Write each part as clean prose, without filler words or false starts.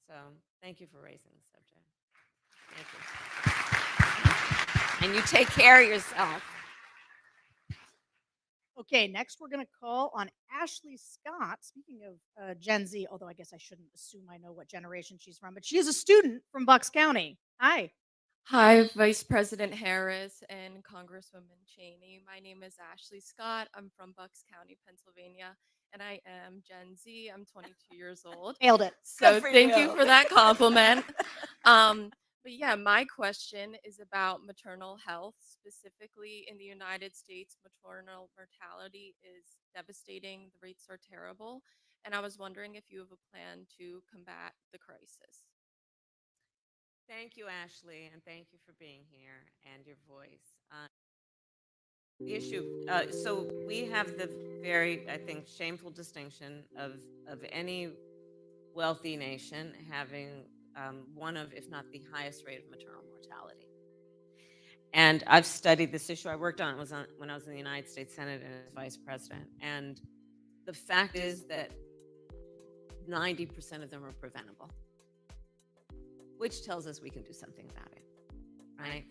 So thank you for raising the subject. Thank you. And you take care of yourself. Okay, next we're going to call on Ashley Scott. Speaking of Gen Z, although I guess I shouldn't assume I know what generation she's from, but she is a student from Bucks County. Hi. Hi, Vice President Harris and Congresswoman Cheney. My name is Ashley Scott. I'm from Bucks County, Pennsylvania, and I am Gen Z. I'm 22 years old. Nailed it. So thank you for that compliment. But yeah, my question is about maternal health. Specifically in the United States, maternal mortality is devastating. The rates are terrible. And I was wondering if you have a plan to combat the crisis. Thank you, Ashley, and thank you for being here and your voice. The issue, so we have the very, I think, shameful distinction of any wealthy nation having one of, if not the highest rate of maternal mortality. And I've studied this issue. I worked on it when I was in the United States Senate and as vice president. And the fact is that 90% of them are preventable, which tells us we can do something about it, right?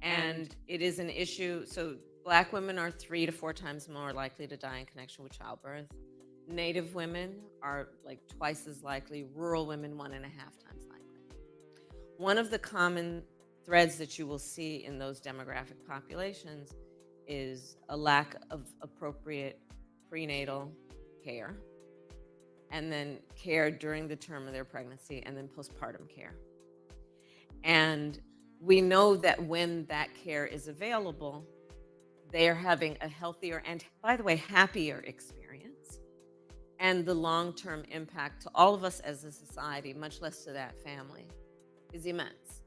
And it is an issue. So Black women are 3 to 4 times more likely to die in connection with childbirth. Native women are like twice as likely. Rural women, 1.5 times likely. One of the common threads that you will see in those demographic populations is a lack of appropriate prenatal care, and then care during the term of their pregnancy, and then postpartum care. And we know that when that care is available, they are having a healthier and, by the way, happier experience. And the long-term impact to all of us as a society, much less to that family, is immense.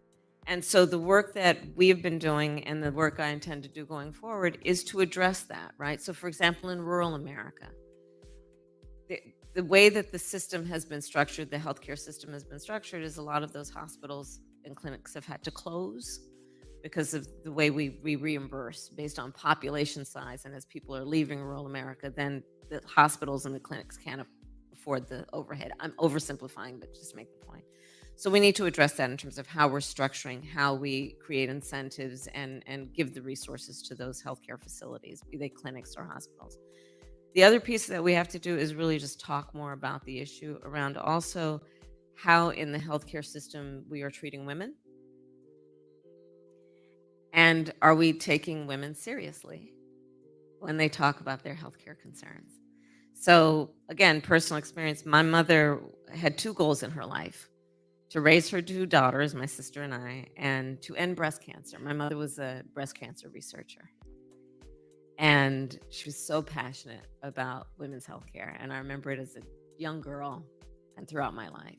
And so the work that we have been doing and the work I intend to do going forward is to address that, right? So for example, in rural America, the way that the system has been structured, the healthcare system has been structured, is a lot of those hospitals and clinics have had to close because of the way we reimburse based on population size. And as people are leaving rural America, then the hospitals and the clinics can't afford the overhead. I'm oversimplifying, but just to make the point. So we need to address that in terms of how we're structuring, how we create incentives and give the resources to those healthcare facilities, be they clinics or hospitals. The other piece that we have to do is really just talk more about the issue around also how in the healthcare system we are treating women. And are we taking women seriously when they talk about their healthcare concerns? So again, personal experience, my mother had 2 goals in her life: to raise her 2 daughters, my sister and I, and to end breast cancer. My mother was a breast cancer researcher. And she was so passionate about women's healthcare. And I remember it as a young girl and throughout my life.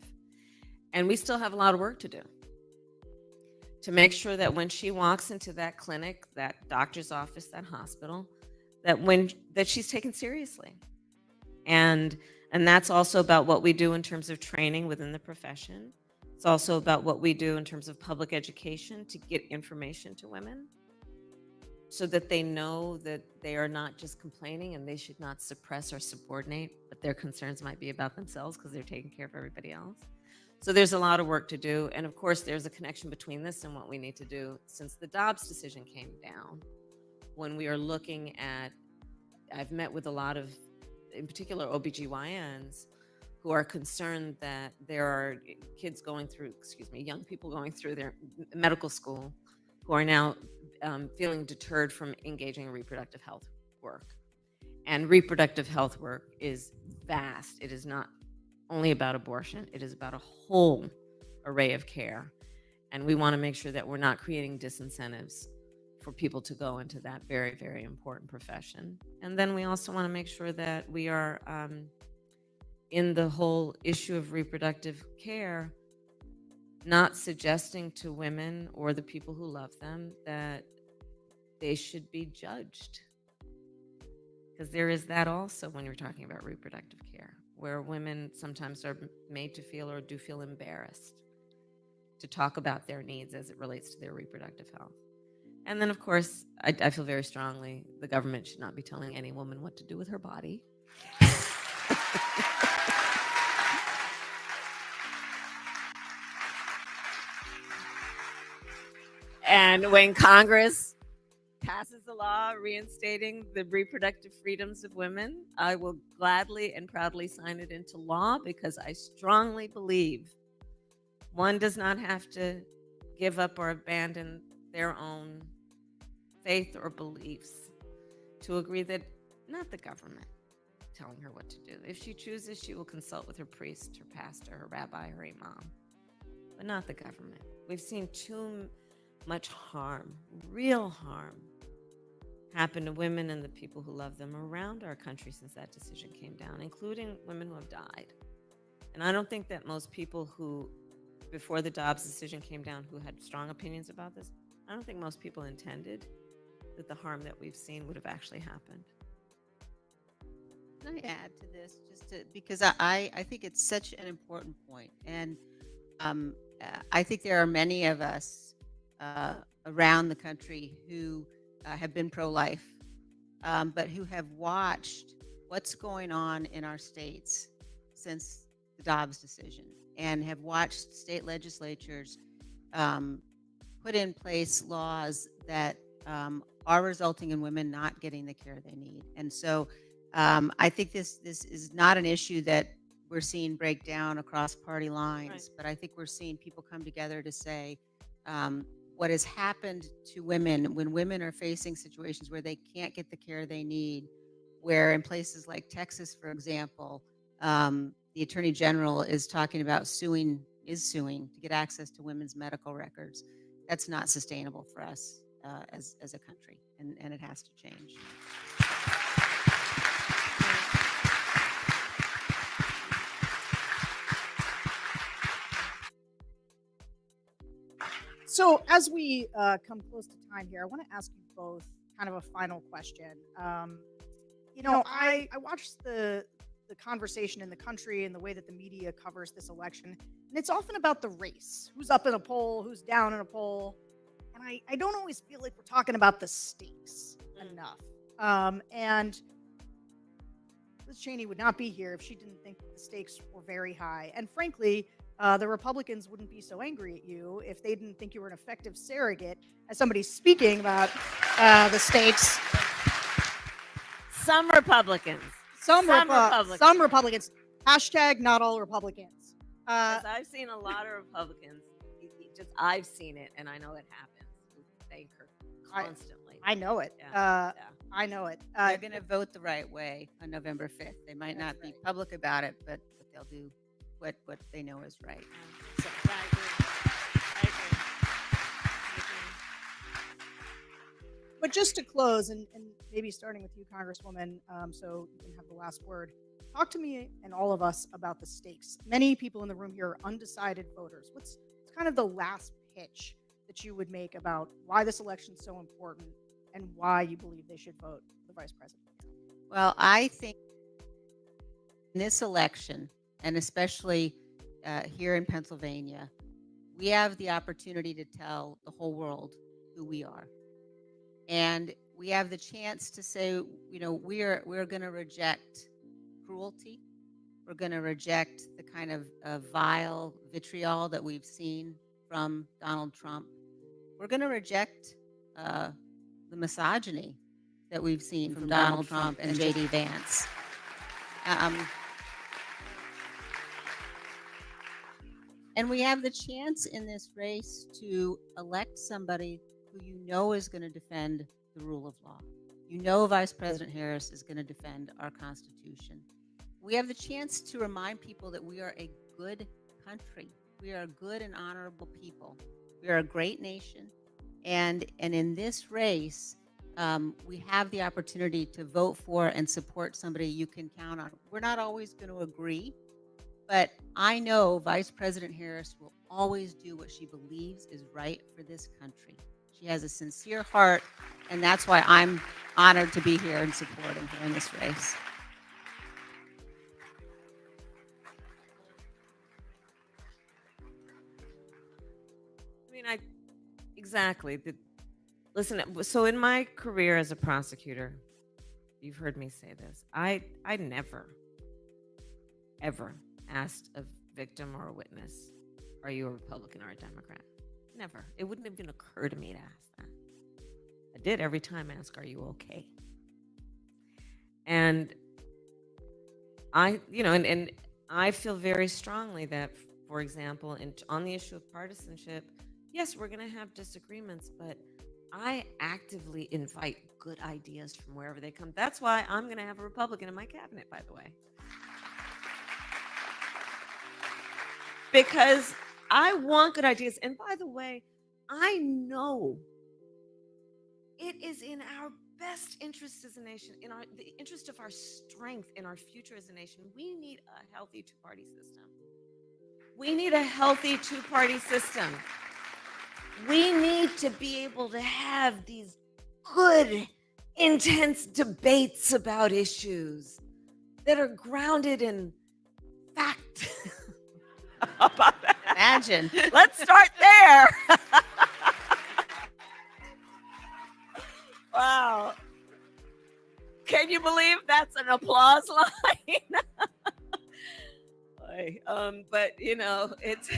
And we still have a lot of work to do to make sure that when she walks into that clinic, that doctor's office, that hospital, that she's taken seriously. And that's also about what we do in terms of training within the profession. It's also about what we do in terms of public education to get information to women so that they know that they are not just complaining and they should not suppress or subordinate, but their concerns might be about themselves because they're taking care of everybody else. So there's a lot of work to do. And of course, there's a connection between this and what we need to do since the Dobbs decision came down. When we are looking at, I've met with a lot of, in particular, OBGYNs who are concerned that there are kids going through, young people going through their medical school who are now feeling deterred from engaging in reproductive health work. And reproductive health work is vast. It is not only about abortion. It is about a whole array of care. And we want to make sure that we're not creating disincentives for people to go into that very, very important profession. And then we also want to make sure that we are in the whole issue of reproductive care, not suggesting to women or the people who love them that they should be judged. Because there is that also when you're talking about reproductive care, where women sometimes are made to feel or do feel embarrassed to talk about their needs as it relates to their reproductive health. And then, of course, I feel very strongly the government should not be telling any woman what to do with her body. And when Congress passes a law reinstating the reproductive freedoms of women, I will gladly and proudly sign it into law, because I strongly believe one does not have to give up or abandon their own faith or beliefs to agree that not the government telling her what to do. If she chooses, she will consult with her priest, her pastor, her rabbi, her imam, but not the government. We've seen too much harm, real harm, happen to women and the people who love them around our country since that decision came down, including women who have died. And I don't think that most people who, before the Dobbs decision came down, who had strong opinions about this, I don't think most people intended that the harm that we've seen would have actually happened. Can I add to this, because I think it's such an important point, and I think there are many of us around the country who have been pro-life, but who have watched what's going on in our states since the Dobbs decision, and have watched state legislatures put in place laws that are resulting in women not getting the care they need. And so I think this is not an issue that we're seeing break down across party lines, Right. but I think we're seeing people come together to say what has happened to women when women are facing situations where they can't get the care they need, where in places like Texas, for example, the Attorney General is talking about suing to get access to women's medical records. That's not sustainable for us as a country, and it has to change. So as we come close to time here, I want to ask you both kind of a final question. I watched the conversation in the country and the way that the media covers this election, and it's often about the race, who's up in a poll, who's down in a poll, and I don't always feel like we're talking about the stakes enough. And Liz Cheney would not be here if she didn't think the stakes were very high, and frankly, the Republicans wouldn't be so angry at you if they didn't think you were an effective surrogate as somebody speaking about the stakes. Some Republicans. Some Republicans. Hashtag not all Republicans. 'Cause I've seen a lot of Republicans. I've seen it, and I know it happens. Who thank her constantly. I know it. Yeah. I know it. They're going to vote the right way on November 5th. They might not be public about it, but they'll do what they know is right. So, I agree. But just to close, and maybe starting with you, Congresswoman, so you can have the last word. Talk to me and all of us about the stakes. Many people in the room here are undecided voters. What's kind of the last pitch that you would make about why this election is so important and why you believe they should vote for the vice president? Well, I think in this election, and especially here in Pennsylvania, we have the opportunity to tell the whole world who we are. And we have the chance to say, we're going to reject cruelty. We're going to reject the kind of vile vitriol that we've seen from Donald Trump. We're going to reject the misogyny that we've seen from Donald Trump and J.D. Vance. And we have the chance in this race to elect somebody who you know is going to defend the rule of law. You know Vice President Harris is going to defend our Constitution. We have the chance to remind people that we are a good country. We are a good and honorable people. We are a great nation. And in this race, we have the opportunity to vote for and support somebody you can count on. We're not always going to agree, but I know Vice President Harris will always do what she believes is right for this country. She has a sincere heart, and that's why I'm honored to be here and supporting her in this race. Exactly. Listen, so in my career as a prosecutor, you've heard me say this, I never, ever asked a victim or a witness, are you a Republican or a Democrat? Never. It wouldn't even occur to me to ask that. I did every time ask, are you okay? And and I feel very strongly that, for example, on the issue of partisanship, yes, we're going to have disagreements, but I actively invite good ideas from wherever they come. That's why I'm going to have a Republican in my cabinet, by the way. Because I want good ideas. And by the way, I know it is in our best interest as a nation, the interest of our strength in our future as a nation. We need a healthy two-party system. We need a healthy two-party system. We need to be able to have these good, intense debates about issues that are grounded in fact. About that. Imagine. Let's start there. Wow. Can you believe that's an applause line? But it's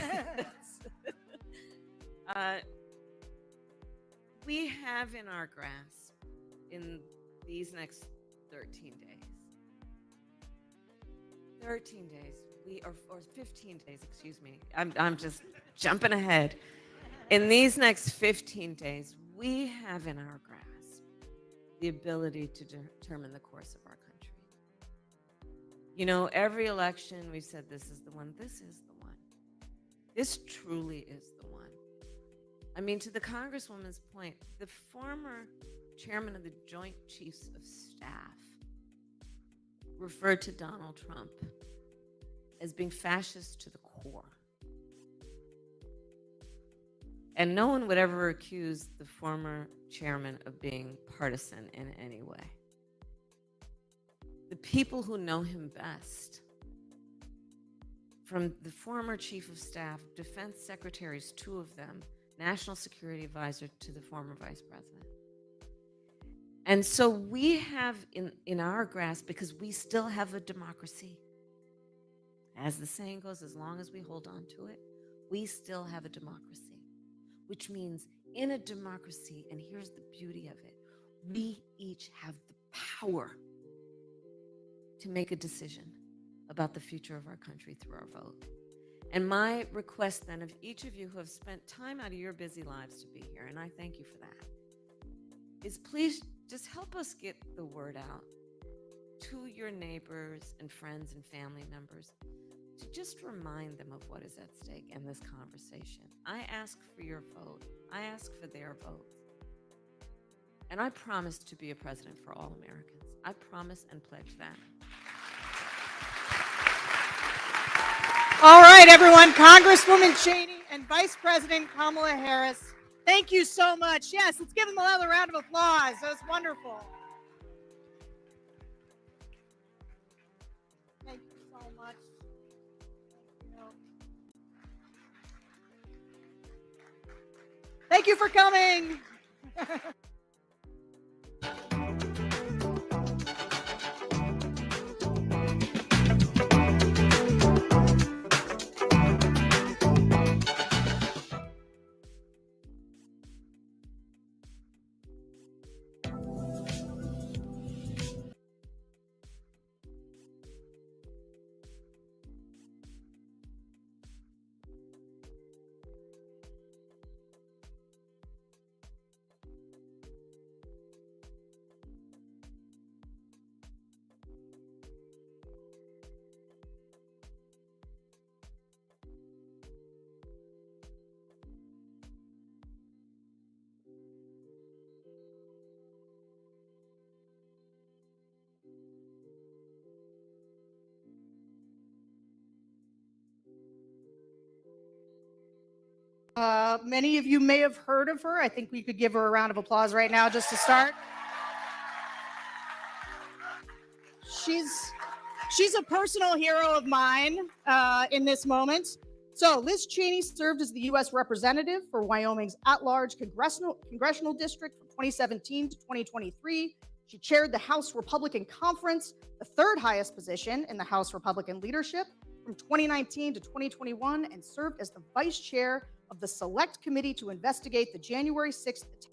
we have in our grasp in these next 13 days. 13 days. Or 15 days, excuse me. I'm just jumping ahead. In these next 15 days, we have in our grasp the ability to determine the course of our country. Every election we've said this is the one. This is the one. This truly is the one. I mean, to the Congresswoman's point, the former chairman of the Joint Chiefs of Staff referred to Donald Trump as being fascist to the core. And no one would ever accuse the former chairman of being partisan in any way. The people who know him best, from the former chief of staff, defense secretaries, 2 of them, national security advisor to the former vice president. And so we have in our grasp, because we still have a democracy. As the saying goes, as long as we hold on to it, we still have a democracy, which means in a democracy, and here's the beauty of it, we each have the power to make a decision about the future of our country through our vote. And my request then of each of you who have spent time out of your busy lives to be here, and I thank you for that, is please just help us get the word out to your neighbors and friends and family members, to just remind them of what is at stake in this conversation. I ask for your vote. I ask for their vote. And I promise to be a president for all Americans. I promise and pledge that. All right, everyone. Congresswoman Cheney and Vice President Kamala Harris, thank you so much. Yes, let's give them another round of applause. That was wonderful. Thank you so much. Thank you for coming. Many of you may have heard of her. I think we could give her a round of applause right now just to start. She's a personal hero of mine in this moment. So Liz Cheney served as the U.S. representative for Wyoming's at-large congressional district from 2017 to 2023. She chaired the House Republican Conference, the third highest position in the House Republican leadership. from 2019 to 2021 and served as the vice chair of the Select Committee to investigate the January 6th attack.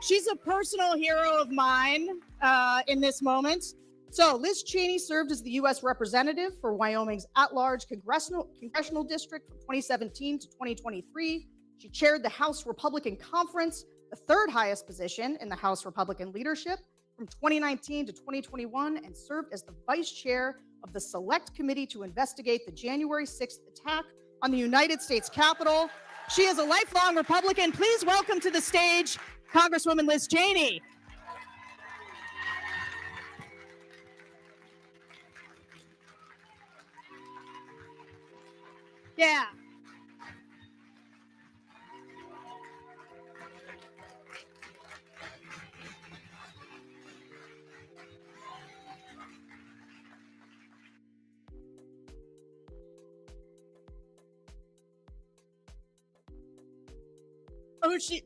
She's a personal hero of mine in this moment. So Liz Cheney served as the U.S. representative for Wyoming's at-large congressional district from 2017 to 2023. She chaired the House Republican Conference, the third highest position in the House Republican leadership, from 2019 to 2021, and served as the vice chair of the Select Committee to investigate the January 6th attack on the United States Capitol. She is a lifelong Republican. Please welcome to the stage Congresswoman Liz Cheney. Yeah.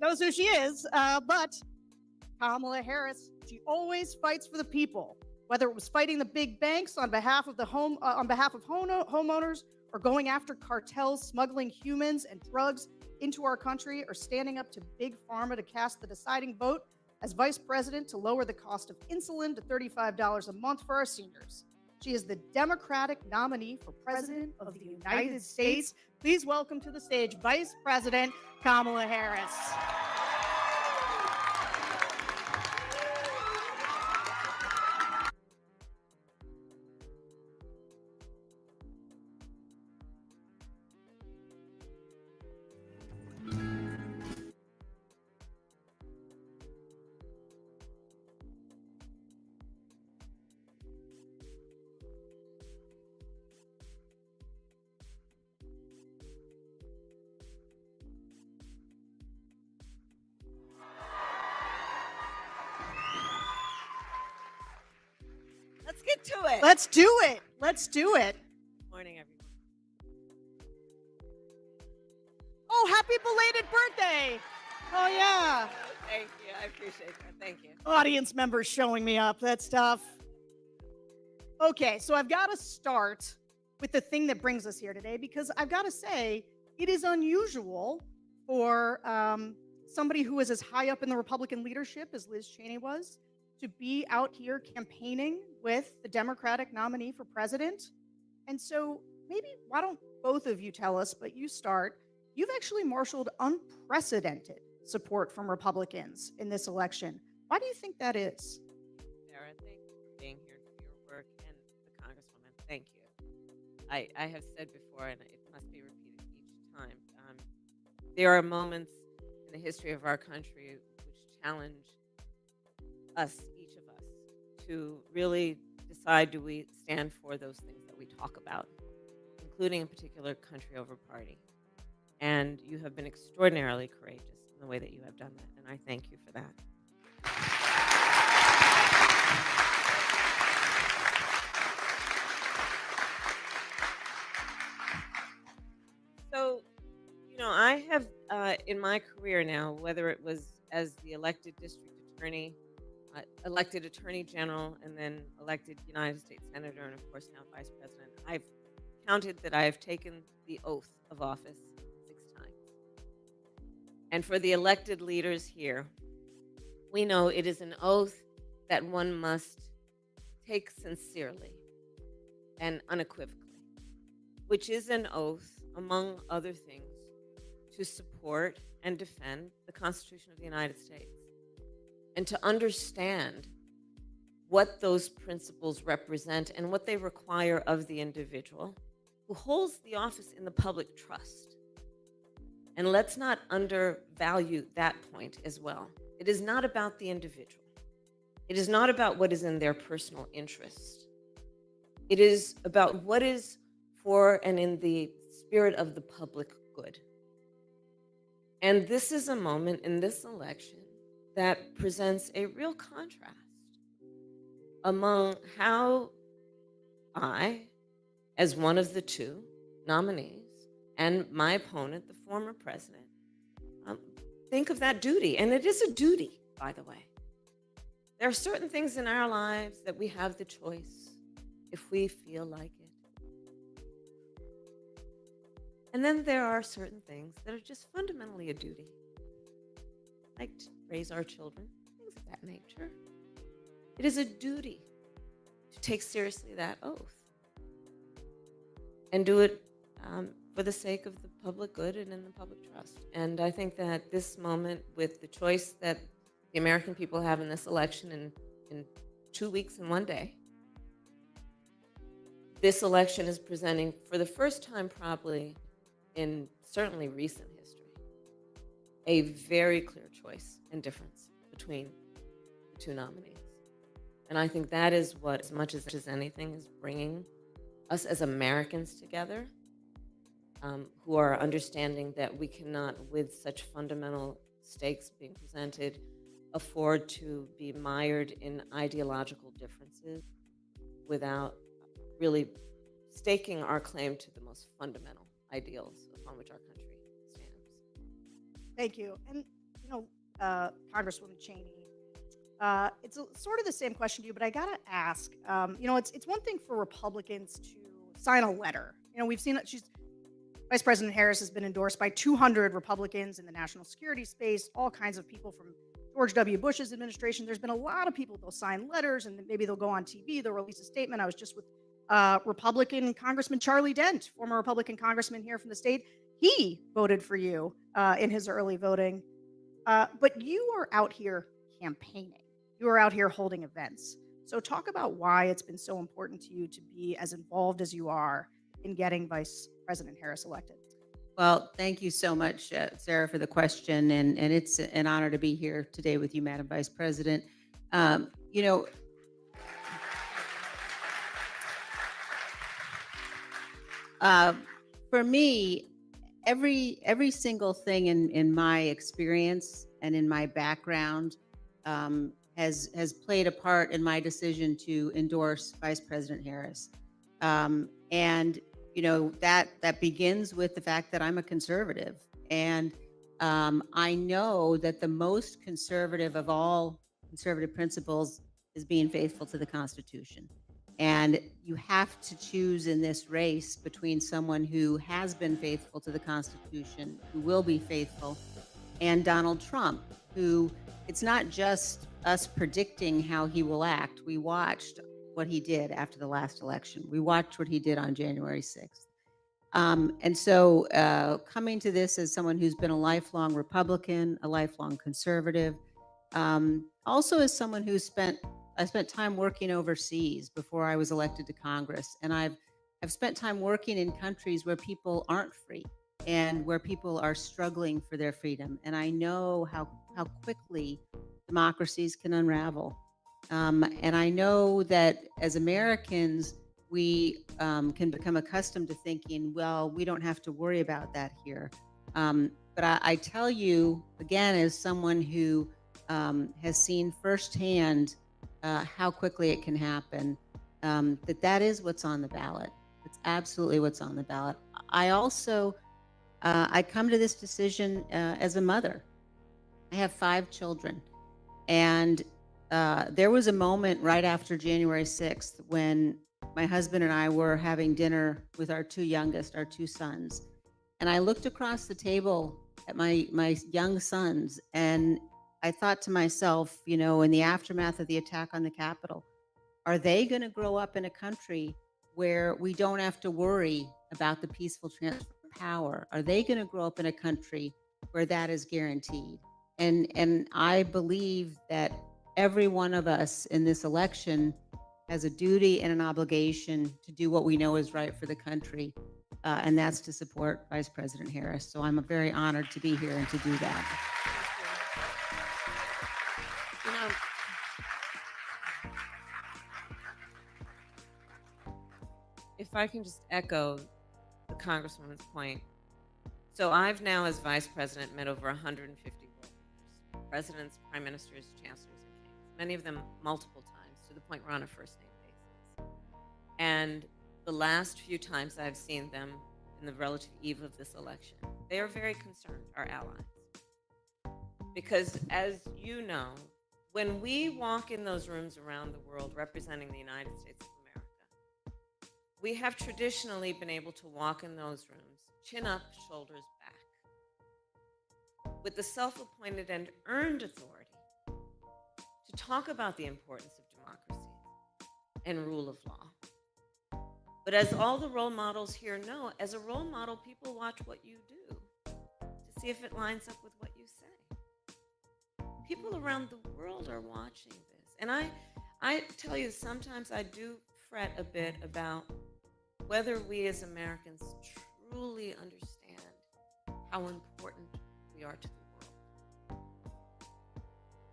Knows who she is, but Kamala Harris, she always fights for the people, whether it was fighting the big banks on behalf of homeowners, or going after cartels smuggling humans and drugs into our country, or standing up to big pharma to cast the deciding vote as vice president to lower the cost of insulin to $35 a month for our seniors. She is the Democratic nominee for President of the United States. Please welcome to the stage Vice President Kamala Harris. Let's get to it. Let's do it. Let's do it. Morning, everyone. Oh, happy belated birthday. Oh, yeah. Thank you. I appreciate that. Thank you. Audience members showing me up. That's tough. Okay, so I've got to start with the thing that brings us here today, because I've got to say it is unusual for somebody who is as high up in the Republican leadership as Liz Cheney was to be out here campaigning with the Democratic nominee for president. And so maybe why don't both of you tell us, but you start. You've actually marshaled unprecedented support from Republicans in this election. Why do you think that is? Sarah, thank you for being here and for your work, and the Congresswoman, thank you. I have said before, and it must be repeated each time, there are moments in the history of our country which challenge us, each of us, to really decide, do we stand for those things that we talk about, including in particular country over party. And you have been extraordinarily courageous in the way that you have done that, and I thank you for that. So, I have in my career now, whether it was as the elected district attorney, elected attorney general, and then elected United States senator, and of course now vice president, I've counted that I have taken the oath of office 6 times. And for the elected leaders here, we know it is an oath that one must take sincerely and unequivocally, which is an oath, among other things, to support and defend the Constitution of the United States, and to understand what those principles represent and what they require of the individual who holds the office in the public trust. And let's not undervalue that point as well. It is not about the individual. It is not about what is in their personal interest. It is about what is for and in the spirit of the public good. And this is a moment in this election that presents a real contrast among how I, as one of the two nominees, and my opponent, the former president, think of that duty. And it is a duty, by the way. There are certain things in our lives that we have the choice if we feel like it. And then there are certain things that are just fundamentally a duty, like to raise our children, things of that nature. It is a duty to take seriously that oath and do it for the sake of the public good and in the public trust. And I think that this moment, with the choice that the American people have in this election in 2 weeks and 1 day, this election is presenting, for the first time probably in certainly recent history, a very clear choice and difference between the two nominees. And I think that is what, as much as anything, is bringing us as Americans together, who are understanding that we cannot, with such fundamental stakes being presented, afford to be mired in ideological differences without really staking our claim to the most fundamental ideals upon which our country stands. Thank you. And, Congresswoman Cheney, it's sort of the same question to you, but I got to ask, it's one thing for Republicans to sign a letter. We've seen that Vice President Harris has been endorsed by 200 Republicans in the national security space, all kinds of people from George W. Bush's administration. There's been a lot of people, they'll sign letters and maybe they'll go on TV, they'll release a statement. I was just with Republican Congressman Charlie Dent, former Republican congressman here from the state. He voted for you in his early voting. But you are out here campaigning. You are out here holding events. So talk about why it's been so important to you to be as involved as you are in getting Vice President Harris elected. Well, thank you so much, Sarah, for the question. And it's an honor to be here today with you, Madam Vice President. For me, every single thing in my experience and in my background has played a part in my decision to endorse Vice President Harris. And that begins with the fact that I'm a conservative, and I know that the most conservative of all conservative principles is being faithful to the Constitution. And you have to choose in this race between someone who has been faithful to the Constitution, who will be faithful, and Donald Trump, who, it's not just us predicting how he will act. We watched what he did after the last election. We watched what he did on January 6th. And so coming to this as someone who's been a lifelong Republican, a lifelong conservative, also as someone I spent time working overseas before I was elected to Congress. And I've spent time working in countries where people aren't free and where people are struggling for their freedom. And I know how quickly democracies can unravel. And I know that as Americans, we can become accustomed to thinking, well, we don't have to worry about that here. But I tell you, again, as someone who has seen firsthand how quickly it can happen, that is what's on the ballot. It's absolutely what's on the ballot. I also, I come to this decision as a mother. I have 5 children. And there was a moment right after January 6th when my husband and I were having dinner with our 2 youngest, our 2 sons. And I looked across the table at my young sons, and I thought to myself, in the aftermath of the attack on the Capitol, are they going to grow up in a country where we don't have to worry about the peaceful transfer of power? Are they going to grow up in a country where that is guaranteed? And I believe that every one of us in this election has a duty and an obligation to do what we know is right for the country, and that's to support Vice President Harris. So I'm very honored to be here and to do that. if I can just echo the Congresswoman's point. So I've now, as vice president, met over 150 world leaders, presidents, prime ministers, chancellors, and kings, many of them multiple times, to the point we're on a first name basis. And the last few times I've seen them in the relative eve of this election, they are very concerned, our allies. Because as you know, when we walk in those rooms around the world representing the United States of America, we have traditionally been able to walk in those rooms, chin up, shoulders back, with the self-appointed and earned authority to talk about the importance of democracy and rule of law. But as all the role models here know, as a role model, people watch what you do to see if it lines up with what you say. People around the world are watching this. And I tell you, sometimes I do fret a bit about whether we as Americans truly understand how important we are to the world.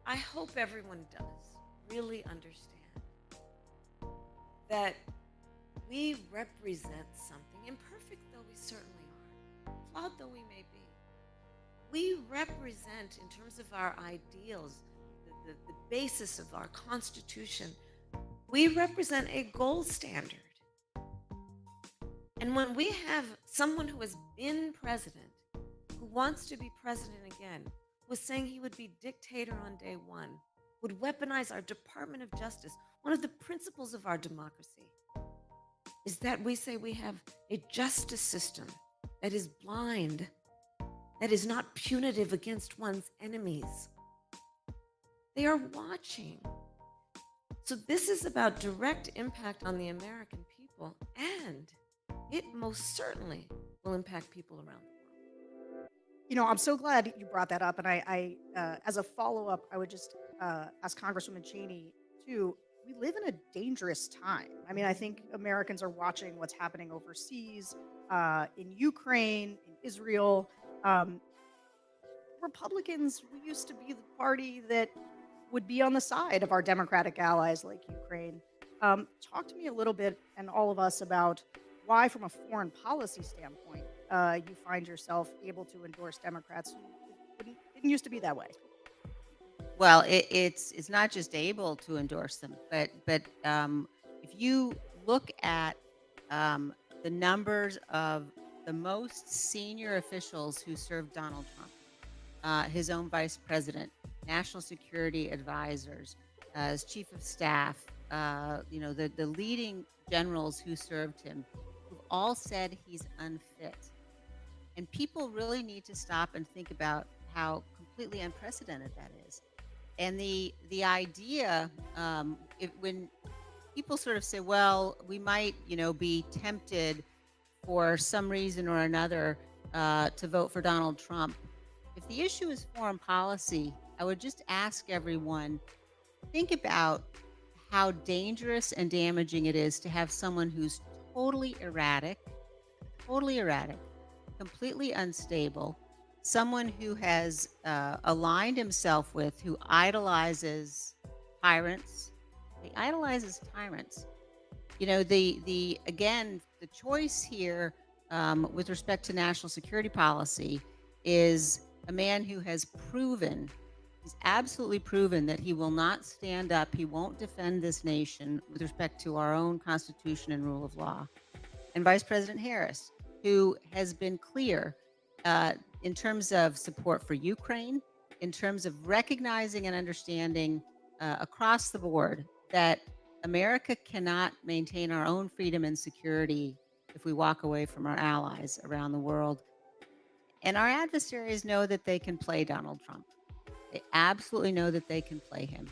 I hope everyone does really understand that we represent something, imperfect though we certainly are, flawed though we may be. We represent, in terms of our ideals, the basis of our Constitution, we represent a gold standard. And when we have someone who has been president, who wants to be president again, was saying he would be dictator on day one, would weaponize our Department of Justice, one of the principles of our democracy is that we say we have a justice system that is blind, that is not punitive against one's enemies. They are watching. So this is about direct impact on the American people, and it most certainly will impact people around the world. I'm so glad you brought that up. And I as a follow-up, I would just ask Congresswoman Cheney, too, we live in a dangerous time. I mean, I think Americans are watching what's happening overseas, in Ukraine, in Israel. Republicans, we used to be the party that would be on the side of our Democratic allies like Ukraine. Talk to me a little bit, and all of us, about why, from a foreign policy standpoint, you find yourself able to endorse Democrats who didn't used to be that way. Well, it's not just able to endorse them, but if you look at the numbers of the most senior officials who served Donald Trump, his own vice president, national security advisors, as chief of staff, the leading generals who served him, who've all said he's unfit. And people really need to stop and think about how completely unprecedented that is. And the idea, when people sort of say, well, we might, be tempted for some reason or another to vote for Donald Trump. If the issue is foreign policy, I would just ask everyone, think about how dangerous and damaging it is to have someone who's totally erratic, completely unstable, someone who has aligned himself with, who idolizes tyrants. He idolizes tyrants. The choice here with respect to national security policy is a man who has proven, he's absolutely proven that he will not stand up, he won't defend this nation with respect to our own Constitution and rule of law. And Vice President Harris, who has been clear in terms of support for Ukraine, in terms of recognizing and understanding across the board that America cannot maintain our own freedom and security if we walk away from our allies around the world. And our adversaries know that they can play Donald Trump. They absolutely know that they can play him.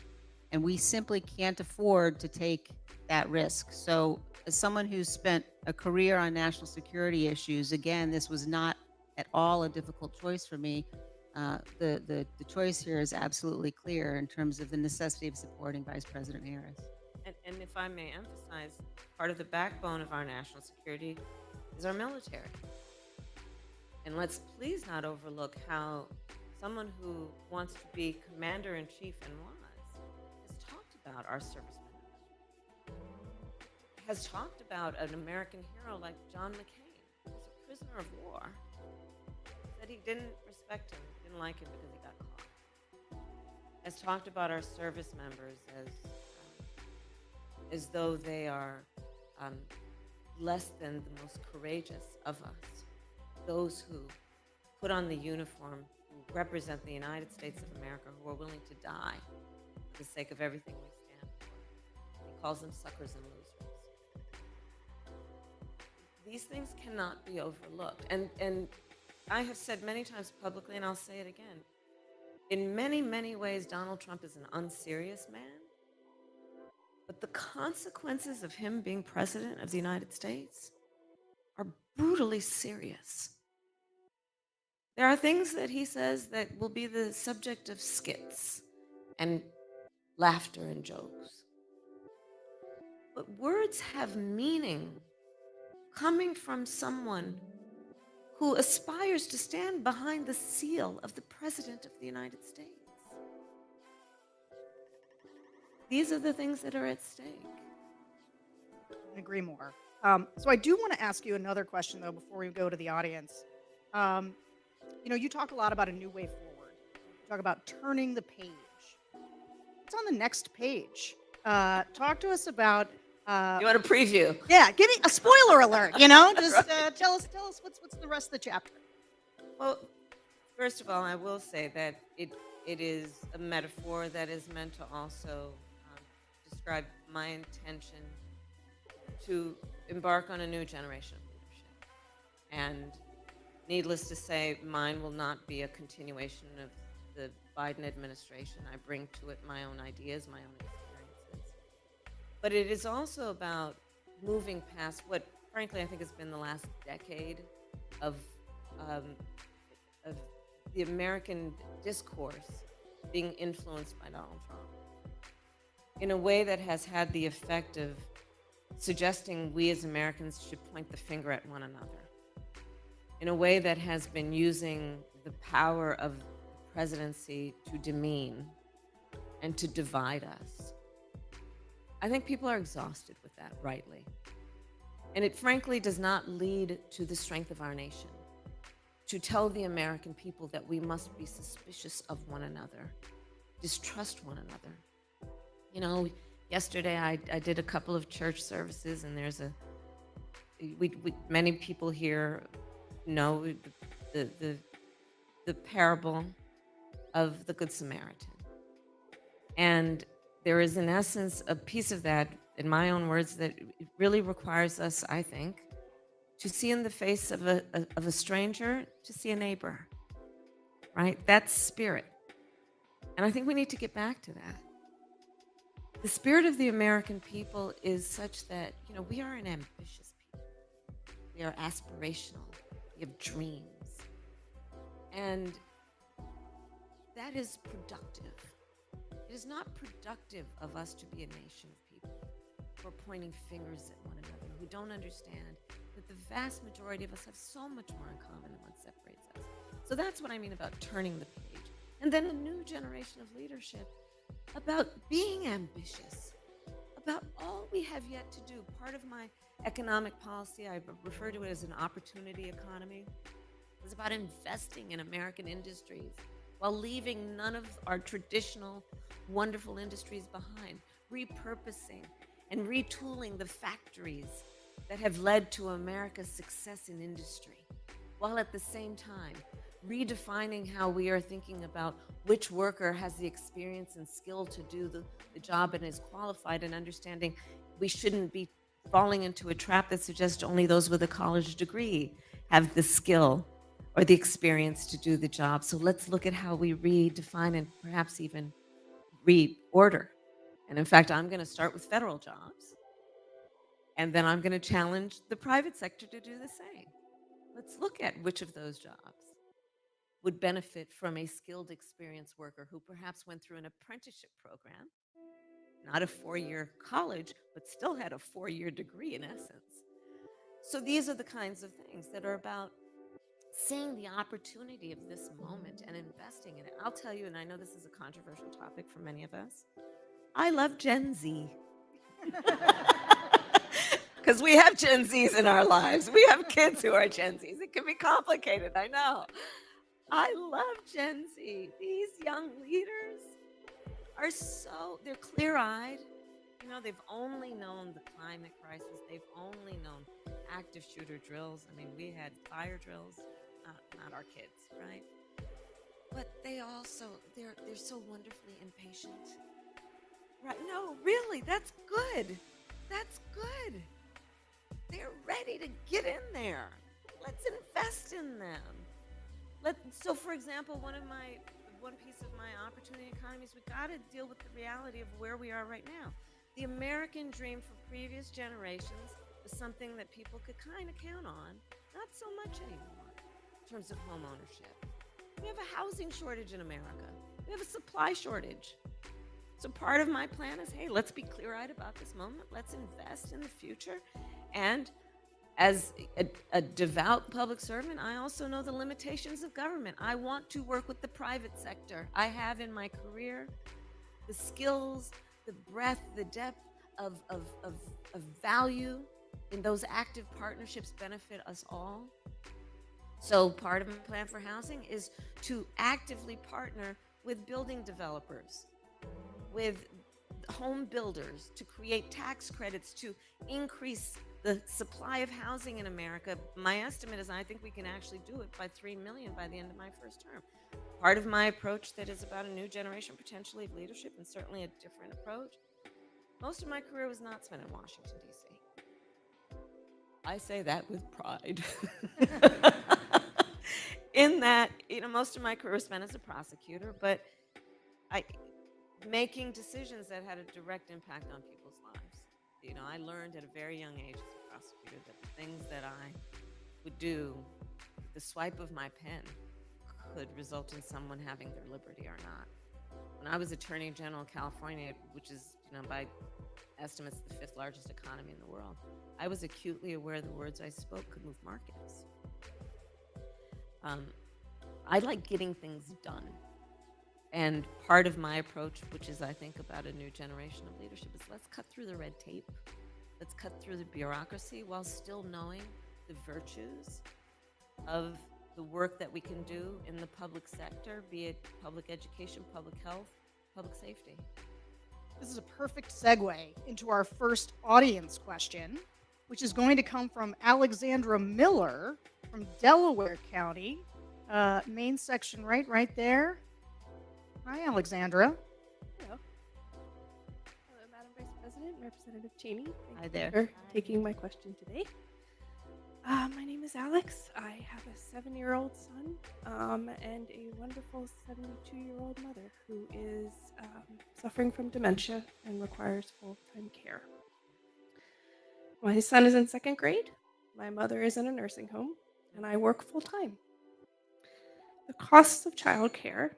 And we simply can't afford to take that risk. So as someone who's spent a career on national security issues, again, this was not at all a difficult choice for me. The choice here is absolutely clear in terms of the necessity of supporting Vice President Harris. And if I may emphasize, part of the backbone of our national security is our military. And let's please not overlook how someone who wants to be commander-in-chief and was has talked about our servicemen, has talked about an American hero like John McCain, who was a prisoner of war, that he didn't respect him, didn't like him because he got caught. Has talked about our service members as though they are less than the most courageous of us, those who put on the uniform, who represent the United States of America, who are willing to die for the sake of everything we stand for. He calls them suckers and losers. These things cannot be overlooked. And I have said many times publicly, and I'll say it again, in many, many ways, Donald Trump is an unserious man. But the consequences of him being president of the United States are brutally serious. There are things that he says that will be the subject of skits and laughter and jokes. But words have meaning coming from someone who aspires to stand behind the seal of the President of the United States. These are the things that are at stake. Couldn't agree more. So I do want to ask you another question, though, before we go to the audience. You talk a lot about a new way forward. You talk about turning the page. What's on the next page? Talk to us about. You want a preview? Yeah, give me a spoiler alert. Just tell us what's the rest of the chapter. Well, first of all, I will say that it is a metaphor that is meant to also describe my intention to embark on a new generation of leadership. And needless to say, mine will not be a continuation of the Biden administration. I bring to it my own ideas, my own experiences. But it is also about moving past what, frankly, I think has been the last decade of the American discourse being influenced by Donald Trump in a way that has had the effect of suggesting we as Americans should point the finger at one another, in a way that has been using the power of the presidency to demean and to divide us. I think people are exhausted with that, rightly. And it frankly does not lead to the strength of our nation, to tell the American people that we must be suspicious of one another, distrust one another. Yesterday I did a couple of church services, and there's many people here know the parable of the Good Samaritan. And there is, in essence, a piece of that, in my own words, that it really requires us, I think, to see in the face of a stranger, to see a neighbor, right? That's spirit. And I think we need to get back to that. The spirit of the American people is such that, we are an ambitious people. We are aspirational. We have dreams. And that is productive. It is not productive of us to be a nation of people who are pointing fingers at one another, who don't understand that the vast majority of us have so much more in common than what separates us. So that's what I mean about turning the page. And then a new generation of leadership about being ambitious, about all we have yet to do. Part of my economic policy, I refer to it as an opportunity economy, is about investing in American industries while leaving none of our traditional wonderful industries behind, repurposing and retooling the factories that have led to America's success in industry, while at the same time redefining how we are thinking about which worker has the experience and skill to do the job and is qualified, and understanding we shouldn't be falling into a trap that suggests only those with a college degree have the skill or the experience to do the job. So let's look at how we redefine and perhaps even reorder. And in fact, I'm going to start with federal jobs, and then I'm going to challenge the private sector to do the same. Let's look at which of those jobs would benefit from a skilled, experienced worker who perhaps went through an apprenticeship program, not a 4-year college, but still had a 4-year degree in essence. So these are the kinds of things that are about seeing the opportunity of this moment and investing in it. I'll tell you, and I know this is a controversial topic for many of us, I love Gen Z. because we have Gen Zs in our lives. We have kids who are Gen Zs. It can be complicated, I know. I love Gen Z. These young leaders are they're clear-eyed. You know, they've only known the climate crisis. They've only known active shooter drills. I mean, we had fire drills, not our kids, right? But they're so wonderfully impatient. Right? No, really, that's good. That's good. They're ready to get in there. Let's invest in them. So, for example, one piece of my opportunity economy is we got to deal with the reality of where we are right now. The American dream for previous generations was something that people could kind of count on, not so much anymore in terms of home ownership. We have a housing shortage in America. We have a supply shortage. So part of my plan is, hey, let's be clear-eyed about this moment. Let's invest in the future. And as a devout public servant, I also know the limitations of government. I want to work with the private sector. I have in my career the skills, the breadth, the depth of value in those active partnerships benefit us all. So part of my plan for housing is to actively partner with building developers, with home builders, to create tax credits to increase the supply of housing in America. My estimate is I think we can actually do it by 3 million by the end of my first term. Part of my approach that is about a new generation potentially of leadership, and certainly a different approach. Most of my career was not spent in Washington, D.C. I say that with pride. In that, most of my career was spent as a prosecutor, but making decisions that had a direct impact on people's lives. I learned at a very young age as a prosecutor that the things that I would do, the swipe of my pen, could result in someone having their liberty or not. When I was Attorney General of California, which is, by estimates, the 5th largest economy in the world, I was acutely aware the words I spoke could move markets. I like getting things done. And part of my approach, which is I think about a new generation of leadership, is let's cut through the red tape. Let's cut through the bureaucracy while still knowing the virtues of the work that we can do in the public sector, be it public education, public health, public safety. This is a perfect segue into our first audience question, which is going to come from Alexandra Miller from Delaware County, main section right there. Hi, Alexandra. Hello. Hello, Madam Vice President, Representative Cheney. Hi there. For taking my question today. My name is Alex. I have a 7-year-old son and a wonderful 72-year-old mother who is suffering from dementia and requires full-time care. My son is in 2nd grade. My mother is in a nursing home, and I work full-time. The costs of childcare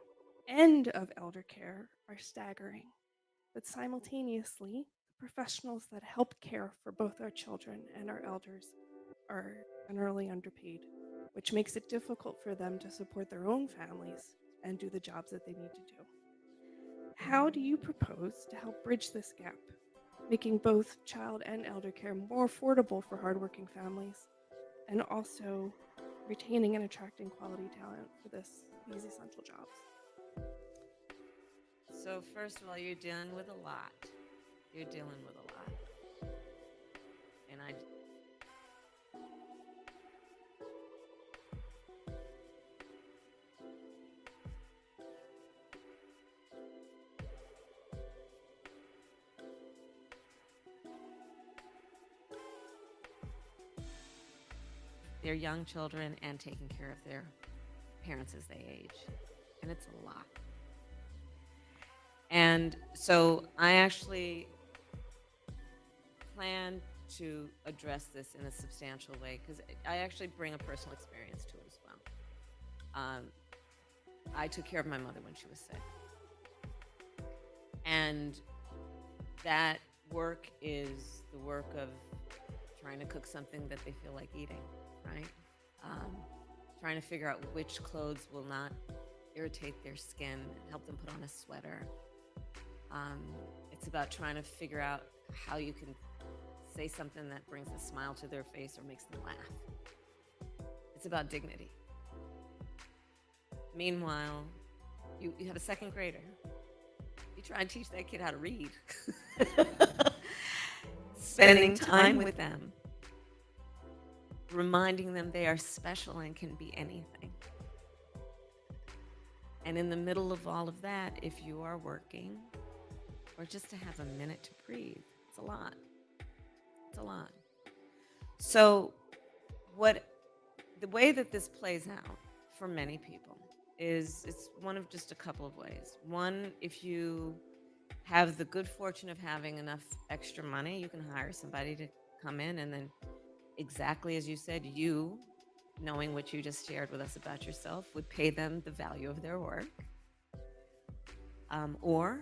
and of elder care are staggering, but simultaneously, the professionals that help care for both our children and our elders are generally underpaid, which makes it difficult for them to support their own families and do the jobs that they need to do. How do you propose to help bridge this gap, making both child and elder care more affordable for hardworking families, and also retaining and attracting quality talent for these essential jobs? So first of all, you're dealing with a lot. You're dealing with a lot. And they're young children and taking care of their parents as they age. And it's a lot. And so I actually plan to address this in a substantial way because I actually bring a personal experience to it as well. I took care of my mother when she was sick. And that work is the work of trying to cook something that they feel like eating, right? Trying to figure out which clothes will not irritate their skin, help them put on a sweater. It's about trying to figure out how you can say something that brings a smile to their face or makes them laugh. It's about dignity. Meanwhile, you have a second grader. You try and teach that kid how to read. Spending time with them, reminding them they are special and can be anything. And in the middle of all of that, if you are working, or just to have a minute to breathe, it's a lot. It's a lot. So the way that this plays out for many people is it's one of just a couple of ways. One, if you have the good fortune of having enough extra money, you can hire somebody to come in and then, exactly as you said, you, knowing what you just shared with us about yourself, would pay them the value of their work. Or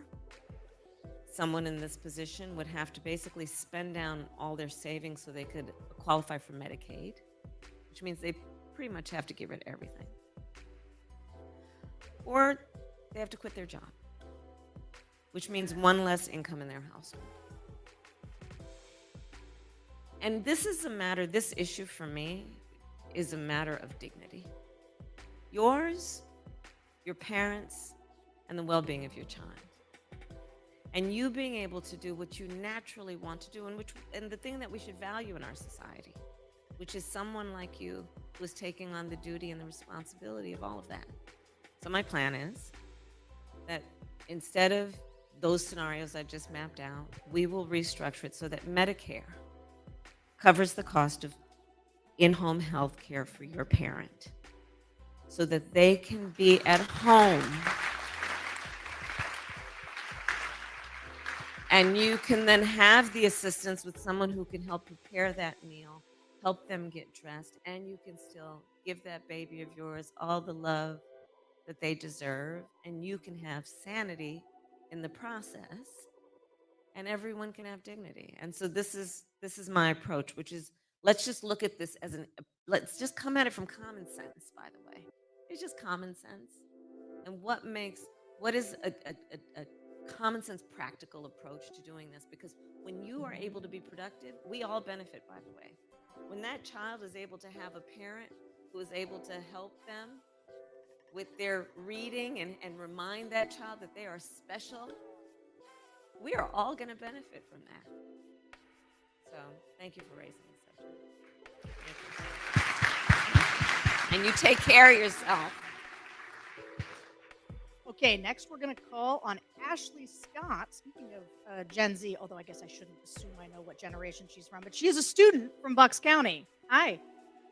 someone in this position would have to basically spend down all their savings so they could qualify for Medicaid, which means they pretty much have to get rid of everything. Or they have to quit their job, which means one less income in their household. And this issue for me is a matter of dignity. Yours, your parents, and the well-being of your child. And you being able to do what you naturally want to do, and the thing that we should value in our society, which is someone like you who is taking on the duty and the responsibility of all of that. So my plan is that instead of those scenarios I just mapped out, we will restructure it so that Medicare covers the cost of in-home health care for your parent so that they can be at home and you can then have the assistance with someone who can help prepare that meal, help them get dressed, and you can still give that baby of yours all the love that they deserve, and you can have sanity in the process, and everyone can have dignity. And so this is my approach, which is, let's just look at this as let's just come at it from common sense, by the way. It's just common sense. And what is a common sense practical approach to doing this? Because when you are able to be productive, we all benefit, by the way. When that child is able to have a parent who is able to help them with their reading and remind that child that they are special, we are all going to benefit from that. So thank you for raising the subject. And you take care of yourself. Okay, next we're going to call on Ashley Scott. Speaking of Gen Z, although I guess I shouldn't assume I know what generation she's from, but she is a student from Bucks County. Hi.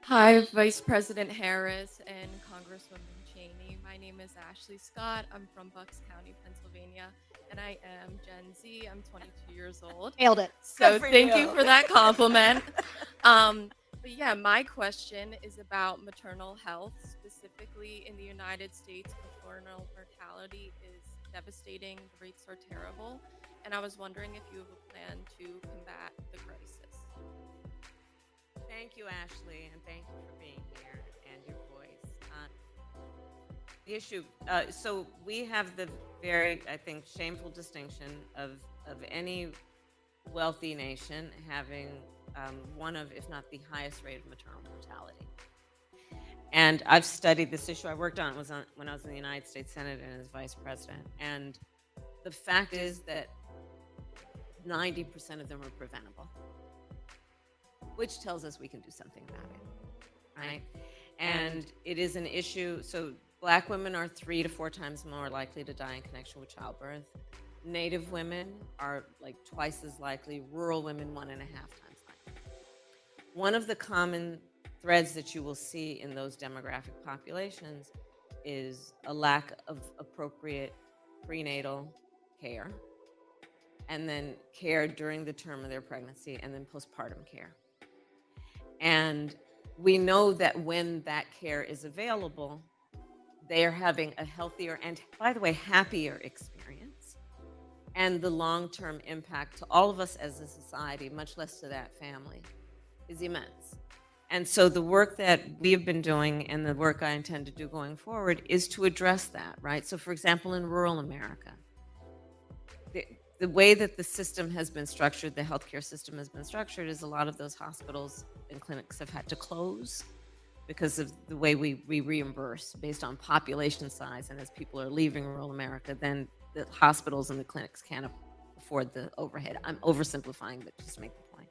Hi, Vice President Harris and Congresswoman Cheney. My name is Ashley Scott. I'm from Bucks County, Pennsylvania, and I am Gen Z. I'm 22 years old. Nailed it. So thank you for that compliment. But yeah, my question is about maternal health. Specifically in the United States, maternal mortality is devastating. The rates are terrible. And I was wondering if you have a plan to combat the crisis. Thank you, Ashley, and thank you for being here and your voice. The issue, so we have the very, I think, shameful distinction of any wealthy nation having one of, if not the highest rate of maternal mortality. And I've studied this issue. I worked on it when I was in the United States Senate and as vice president. And the fact is that 90% of them are preventable, which tells us we can do something about it, right? And it is an issue. So Black women are 3 to 4 times more likely to die in connection with childbirth. Native women are like twice as likely. Rural women, 1.5 times likely. One of the common threads that you will see in those demographic populations is a lack of appropriate prenatal care, and then care during the term of their pregnancy, and then postpartum care. And we know that when that care is available, they are having a healthier and, by the way, happier experience. And the long-term impact to all of us as a society, much less to that family, is immense. And so the work that we have been doing and the work I intend to do going forward is to address that, right? So for example, in rural America, the way that the system has been structured, the healthcare system has been structured, is a lot of those hospitals and clinics have had to close because of the way we reimburse based on population size. And as people are leaving rural America, then the hospitals and the clinics can't afford the overhead. I'm oversimplifying, but just to make the point.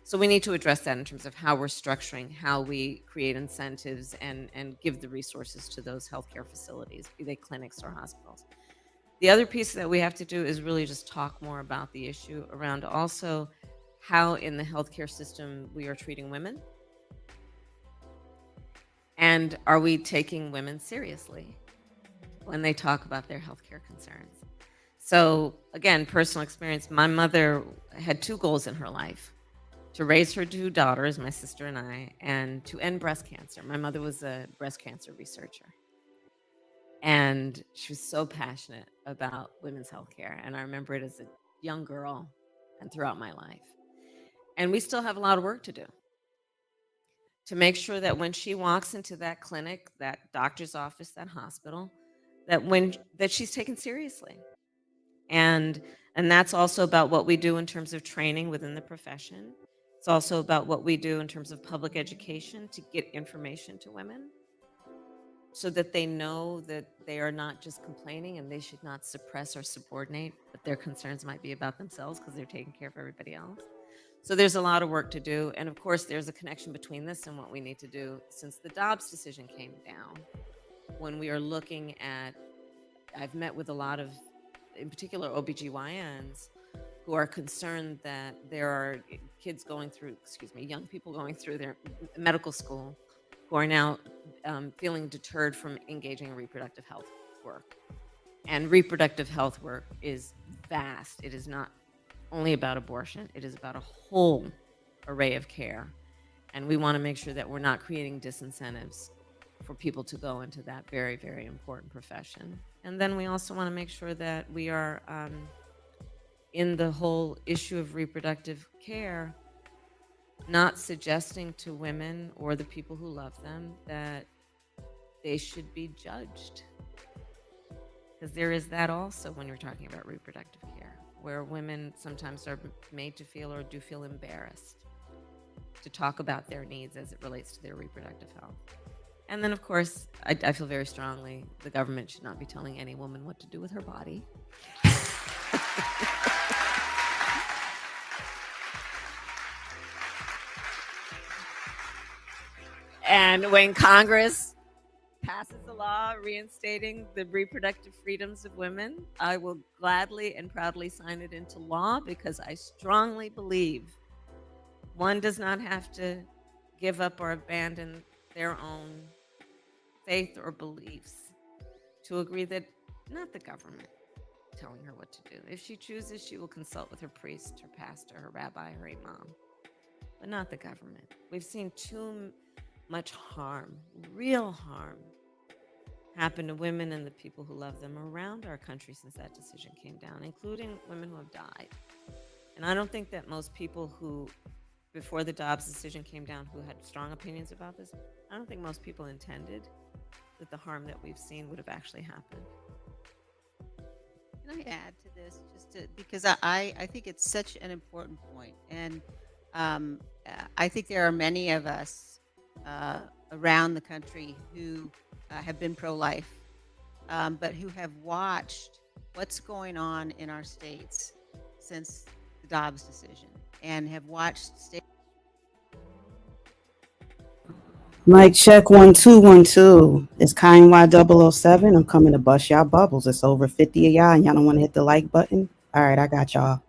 So we need to address that in terms of how we're structuring, how we create incentives and give the resources to those healthcare facilities, be they clinics or hospitals. The other piece that we have to do is really just talk more about the issue around also how in the healthcare system we are treating women. And are we taking women seriously when they talk about their healthcare concerns? So again, personal experience, my mother had two goals in her life: to raise her two daughters, my sister and I, and to end breast cancer. My mother was a breast cancer researcher. And she was so passionate about women's healthcare. And I remember it as a young girl and throughout my life. And we still have a lot of work to do to make sure that when she walks into that clinic, that doctor's office, that hospital, that she's taken seriously. And that's also about what we do in terms of training within the profession. It's also about what we do in terms of public education to get information to women, so that they know that they are not just complaining and they should not suppress or subordinate, but their concerns might be about themselves because they're taking care of everybody else. So there's a lot of work to do. And of course, there's a connection between this and what we need to do since the Dobbs decision came down. When we are looking at, I've met with a lot of, in particular, OBGYNs who are concerned that there are kids going through, young people going through their medical school who are now feeling deterred from engaging in reproductive health work. And reproductive health work is vast. It is not only about abortion. It is about a whole array of care. And we want to make sure that we're not creating disincentives for people to go into that very, very important profession. And then we also want to make sure that we are in the whole issue of reproductive care, not suggesting to women or the people who love them that they should be judged. Because there is that also when you're talking about reproductive care, where women sometimes are made to feel or do feel embarrassed to talk about their needs as it relates to their reproductive health. And then, of course, I feel very strongly the government should not be telling any woman what to do with her body. And when Congress passes a law reinstating the reproductive freedoms of women, I will gladly and proudly sign it into law, because I strongly believe one does not have to give up or abandon their own faith or beliefs to agree that not the government telling her what to do. If she chooses, she will consult with her priest, her pastor, her rabbi, her imam, but not the government. We've seen too much harm, real harm, happen to women and the people who love them around our country since that decision came down, including women who have died. And I don't think that most people who, before the Dobbs decision came down, who had strong opinions about this, I don't think most people intended that the harm that we've seen would have actually happened. Can I add to this, because I think it's such an important point, and I think there are many of us around the country who have been pro-life, but who have watched what's going on in our states since the Dobbs decision, and have watched states. Mic check 1 2 1 2. It's Kiy NY007. I'm coming to bust y'all bubbles. It's over 50 of y'all, and y'all don't want to hit the like button. All right, I got y'all.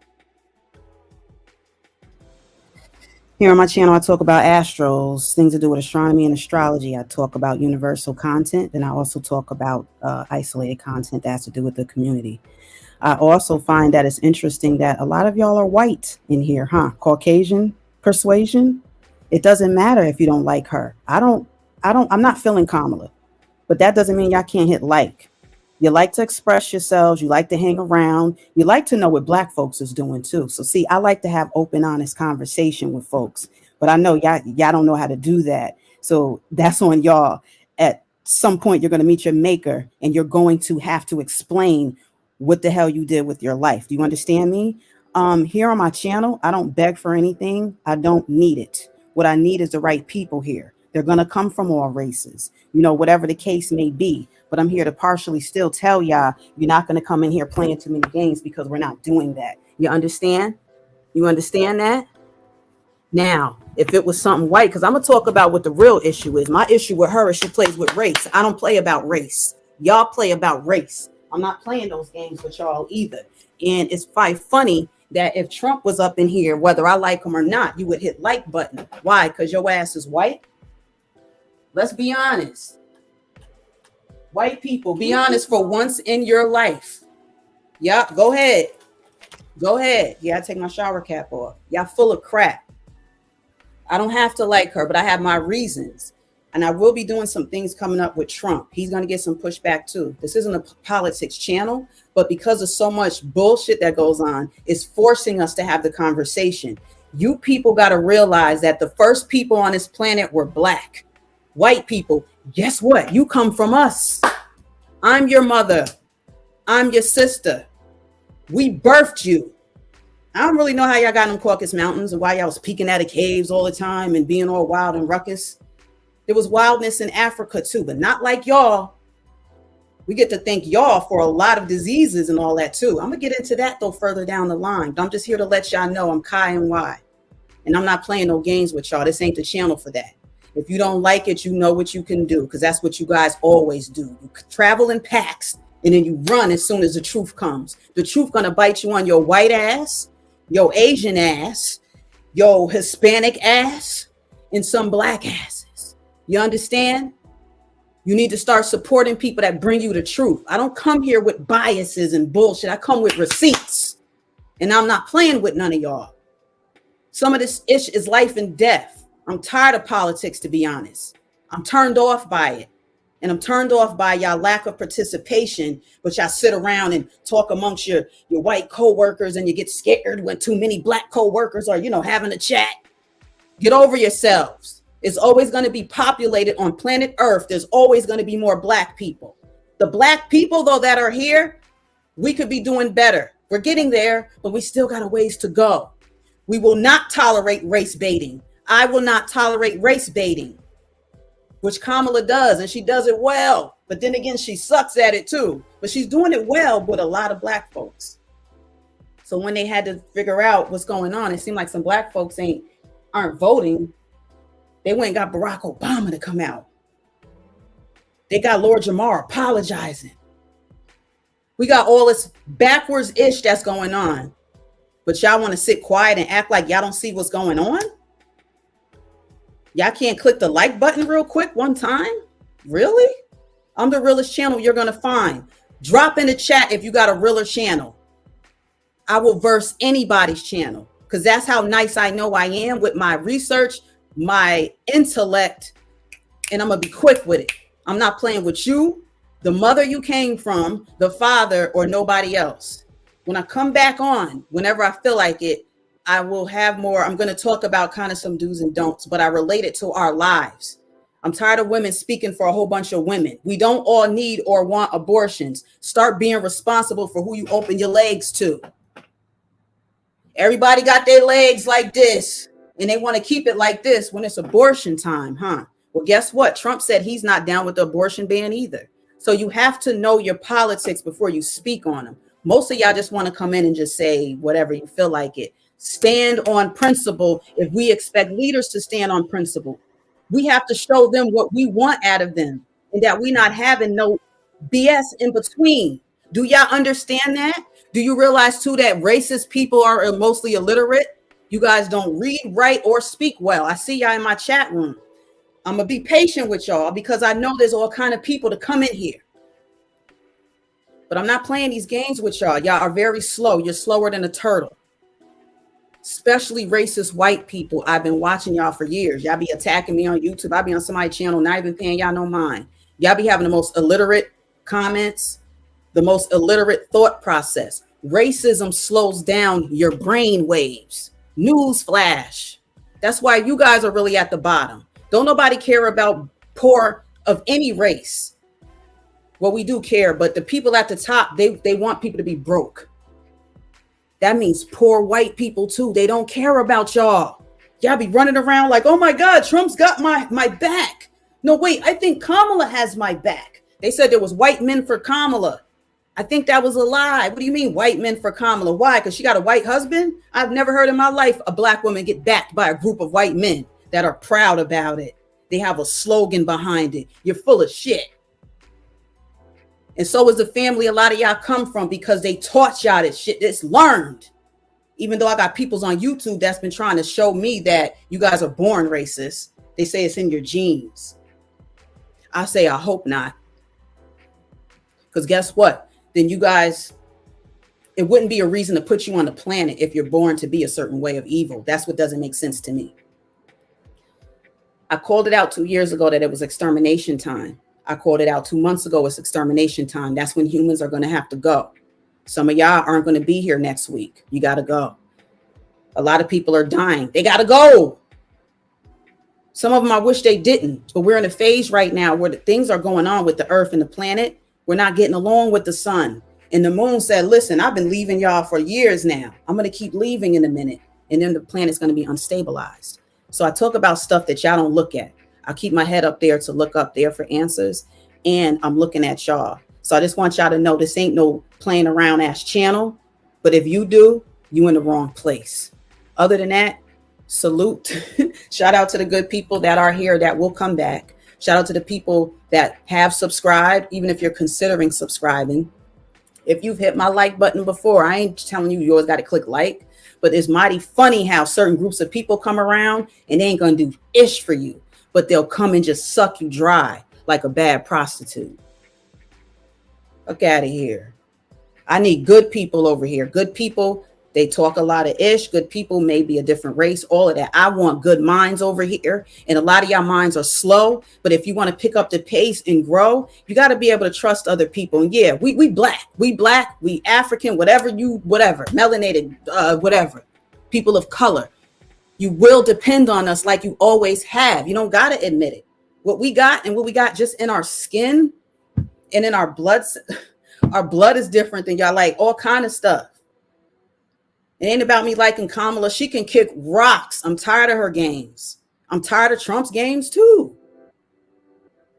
Here on my channel, I talk about astros, things to do with astronomy and astrology. I talk about universal content, and I also talk about isolated content that has to do with the community. I also find that it's interesting that a lot of y'all are white in here, huh? Caucasian persuasion. It doesn't matter if you don't like her. I'm not feeling Kamala, but that doesn't mean y'all can't hit like. You like to express yourselves. You like to hang around. You like to know what Black folks is doing too. So see, I like to have open, honest conversation with folks, but I know y'all don't know how to do that. So that's on y'all. At some point, you're going to meet your maker, and you're going to have to explain what the hell you did with your life. Do you understand me? Here on my channel, I don't beg for anything. I don't need it. What I need is the right people here. They're going to come from all races, whatever the case may be. But I'm here to partially still tell y'all, you're not going to come in here playing too many games, because we're not doing that. You understand? You understand that? Now, if it was something white, because I'm going to talk about what the real issue is. My issue with her is she plays with race. I don't play about race. Y'all play about race. I'm not playing those games with y'all either. And it's quite funny that if Trump was up in here, whether I like him or not, you would hit like button. Why? Because your ass is white? Let's be honest. White people, be honest for once in your life. Yeah, go ahead. Go ahead. Yeah, I take my shower cap off. Y'all full of crap. I don't have to like her, but I have my reasons. And I will be doing some things coming up with Trump. He's going to get some pushback too. This isn't a politics channel, but because of so much bullshit that goes on, it's forcing us to have the conversation. You people got to realize that the first people on this planet were black. White people, guess what? You come from us. I'm your mother. I'm your sister. We birthed you. I don't really know how y'all got in them Caucasus Mountains and why y'all was peeking out of caves all the time and being all wild and ruckus. There was wildness in Africa too, but not like y'all. We get to thank y'all for a lot of diseases and all that too. I'm gonna get into that though further down the line. But I'm just here to let y'all know I'm Kiy NY. And I'm not playing no games with y'all. This ain't the channel for that. If you don't like it, you know what you can do, because that's what you guys always do. You travel in packs and then you run as soon as the truth comes. The truth gonna bite you on your white ass, your Asian ass, your Hispanic ass, and some black asses. You understand? You need to start supporting people that bring you the truth. I don't come here with biases and bullshit. I come with receipts. And I'm not playing with none of y'all. Some of this ish is life and death. I'm tired of politics, to be honest. I'm turned off by it. And I'm turned off by y'all lack of participation, but y'all sit around and talk amongst your white co-workers, and you get scared when too many black co-workers are, having a chat. Get over yourselves. It's always going to be populated on planet Earth. There's always going to be more black people. The black people, though, that are here, we could be doing better. We're getting there, but we still got a ways to go. We will not tolerate race baiting. I will not tolerate race baiting, which Kamala does, and she does it well. But then again, she sucks at it too. But she's doing it well with a lot of black folks. So when they had to figure out what's going on, it seemed like some black folks aren't voting. They went and got Barack Obama to come out. They got Lord Jamar apologizing. We got all this backwards ish that's going on. But y'all want to sit quiet and act like y'all don't see what's going on? Y'all can't click the like button real quick one time? Really? I'm the realest channel you're going to find. Drop in the chat if you got a realer channel. I will verse anybody's channel, because that's how nice I know I am with my research, my intellect, and I'm going to be quick with it. I'm not playing with you, the mother you came from, the father, or nobody else. When I come back on, whenever I feel like it, I will have more. I'm going to talk about kind of some do's and don'ts, but I relate it to our lives. I'm tired of women speaking for a whole bunch of women. We don't all need or want abortions. Start being responsible for who you open your legs to. Everybody got their legs like this, and they want to keep it like this when it's abortion time, huh? Well, guess what? Trump said he's not down with the abortion ban either. So you have to know your politics before you speak on them. Most of y'all just want to come in and just say whatever you feel like it. Stand on principle. If we expect leaders to stand on principle, we have to show them what we want out of them, and that we not having no BS in between. Do y'all understand that? Do you realize too that racist people are mostly illiterate? You guys don't read, write, or speak well. I see y'all in my chat room. I'm gonna be patient with y'all because I know there's all kind of people to come in here. But I'm not playing these games with y'all. Y'all are very slow. You're slower than a turtle. Especially racist white people. I've been watching y'all for years. Y'all be attacking me on YouTube. I be on somebody's channel, not even paying y'all no mind. Y'all be having the most illiterate comments, the most illiterate thought process. Racism slows down your brain waves. News flash. That's why you guys are really at the bottom. Don't nobody care about poor of any race. Well, we do care, but the people at the top, they want people to be broke. That means poor white people too. They don't care about y'all. Y'all be running around like, oh my God, Trump's got my back. No, wait, I think Kamala has my back. They said there was white men for Kamala. I think that was a lie. What do you mean white men for Kamala? Why? Because she got a white husband? I've never heard in my life a black woman get backed by a group of white men that are proud about it. They have a slogan behind it. You're full of shit. And so is the family a lot of y'all come from, because they taught y'all this shit. It's learned. Even though I got peoples on YouTube that's been trying to show me that you guys are born racist. They say it's in your genes. I say, I hope not. Because guess what? Then you guys, it wouldn't be a reason to put you on the planet if you're born to be a certain way of evil. That's what doesn't make sense to me. I called it out 2 years ago that it was extermination time. I called it out 2 months ago. It's extermination time. That's when humans are going to have to go. Some of y'all aren't going to be here next week. You got to go. A lot of people are dying. They got to go. Some of them, I wish they didn't. But we're in a phase right now where the things are going on with the earth and the planet. We're not getting along with the sun. And the moon said, listen, I've been leaving y'all for years now. I'm going to keep leaving in a minute. And then the planet's going to be unstabilized. So I talk about stuff that y'all don't look at. I keep my head up there to look up there for answers. And I'm looking at y'all. So I just want y'all to know this ain't no playing around ass channel. But if you do, you in the wrong place. Other than that, salute. Shout out to the good people that are here that will come back. Shout out to the people that have subscribed, even if you're considering subscribing. If you've hit my like button before, I ain't telling you always got to click like. But it's mighty funny how certain groups of people come around and they ain't going to do ish for you. But they'll come and just suck you dry like a bad prostitute. Fuck out of here. I need good people over here. Good people, they talk a lot of ish. Good people may be a different race, all of that. I want good minds over here. And a lot of y'all minds are slow. But if you want to pick up the pace and grow, you got to be able to trust other people. And yeah, we black, we African, whatever, melanated, whatever, people of color. You will depend on us like you always have. You don't got to admit it. What we got and what we got just in our skin and in our blood is different than y'all, like all kind of stuff. It ain't about me liking Kamala. She can kick rocks. I'm tired of her games. I'm tired of Trump's games too.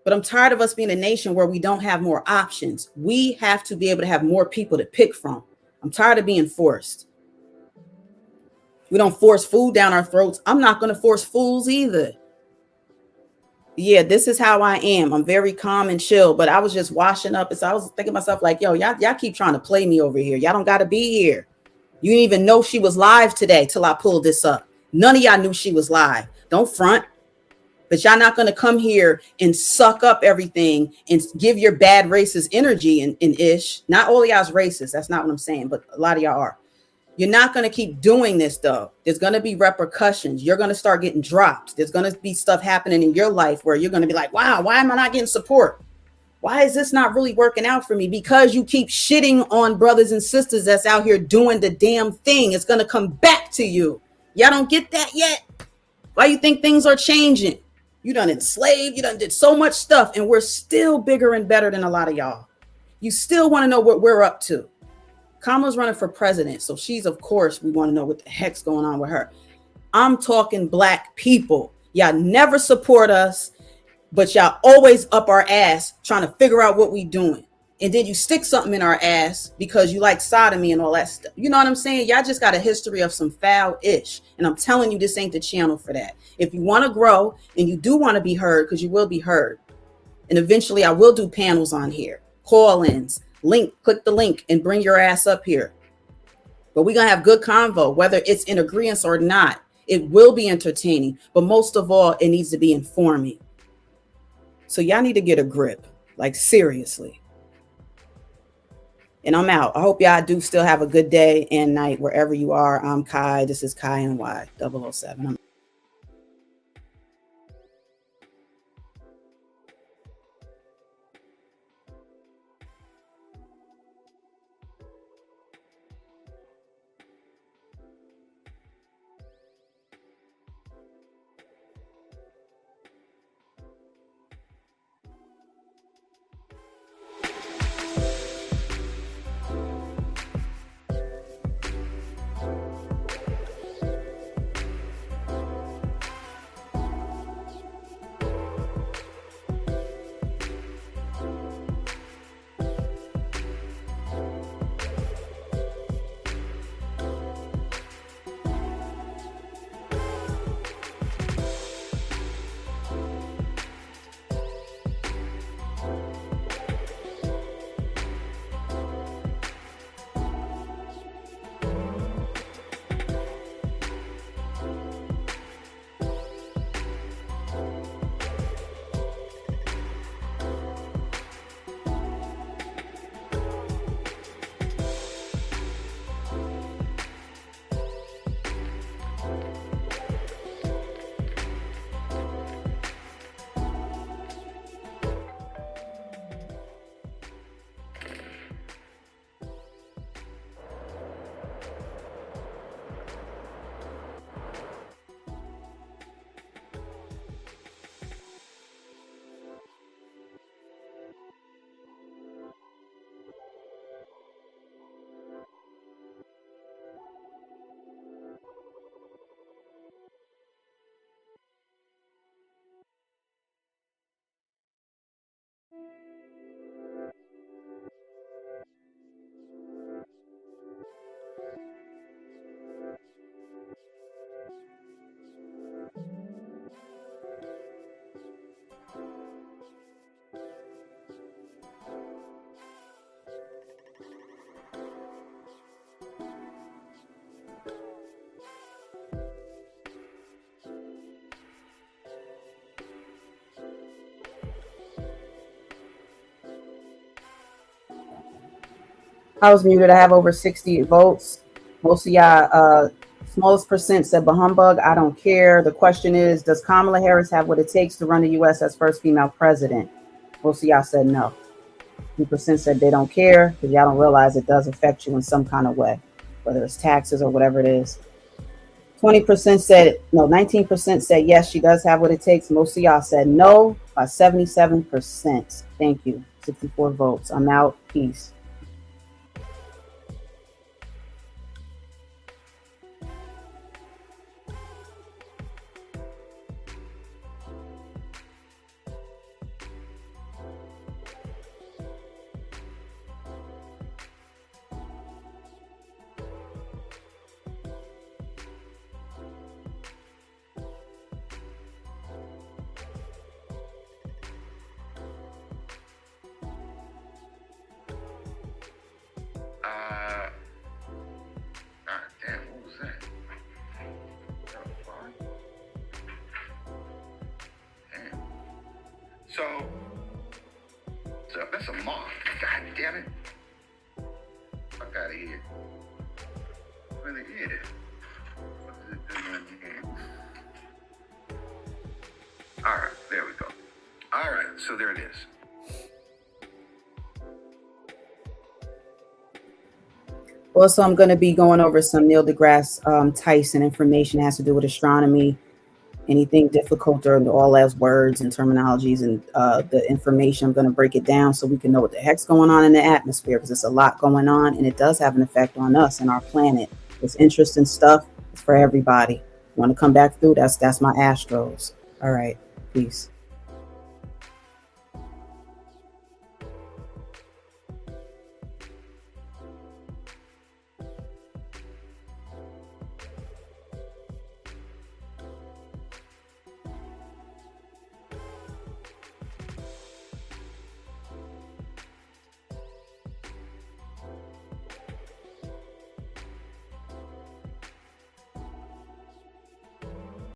But I'm tired of us being a nation where we don't have more options. We have to be able to have more people to pick from. I'm tired of being forced. We don't force food down our throats. I'm not going to force fools either. Yeah, this is how I am. I'm very calm and chill, but I was just washing up. And so I was thinking to myself like, yo, y'all keep trying to play me over here. Y'all don't got to be here. You didn't even know she was live today till I pulled this up. None of y'all knew she was live. Don't front. But y'all not going to come here and suck up everything and give your bad racist energy and ish. Not all of y'all's racist. That's not what I'm saying, but a lot of y'all are. You're not going to keep doing this, though. There's going to be repercussions. You're going to start getting dropped. There's going to be stuff happening in your life where you're going to be like, wow, why am I not getting support? Why is this not really working out for me? Because you keep shitting on brothers and sisters that's out here doing the damn thing. It's going to come back to you. Y'all don't get that yet? Why you think things are changing? You done enslaved. You done did so much stuff. And we're still bigger and better than a lot of y'all. You still want to know what we're up to. Kamala's running for president. So she's, of course, we want to know what the heck's going on with her. I'm talking black people. Y'all never support us, but y'all always up our ass trying to figure out what we doing. And then you stick something in our ass because you like sodomy and all that stuff. You know what I'm saying? Y'all just got a history of some foul ish. And I'm telling you, this ain't the channel for that. If you want to grow and you do want to be heard, because you will be heard. And eventually I will do panels on here, call-ins. Click the link and bring your ass up here. But we're going to have good convo, whether it's in agreement or not. It will be entertaining, but most of all, it needs to be informing. So y'all need to get a grip, like seriously. And I'm out. I hope y'all do still have a good day and night wherever you are. I'm Kiy. This is Kiy NY007. I was muted. I have over 60 votes. Most of y'all, smallest percent said humbug. I don't care. The question is, does Kamala Harris have what it takes to run the U.S. as first female president? Most of y'all said no. 2% said they don't care because y'all don't realize it does affect you in some kind of way, whether it's taxes or whatever it is. 20% said no. 19% said yes, she does have what it takes. Most of y'all said no by 77%. Thank you. 64 votes. I'm out. Peace. Damn, what was that? That was fun. Damn. So that's a moth. God damn it. Fuck out of here. Really is. What is it doing here? All right, there we go. All right, so there it is. Also, I'm going to be going over some Neil deGrasse Tyson information that has to do with astronomy, anything difficult or all those words and terminologies and the information. I'm going to break it down so we can know what the heck's going on in the atmosphere, because there's a lot going on and it does have an effect on us and our planet. It's interesting stuff. It's for everybody. You want to come back through? That's my Astros. All right. Peace.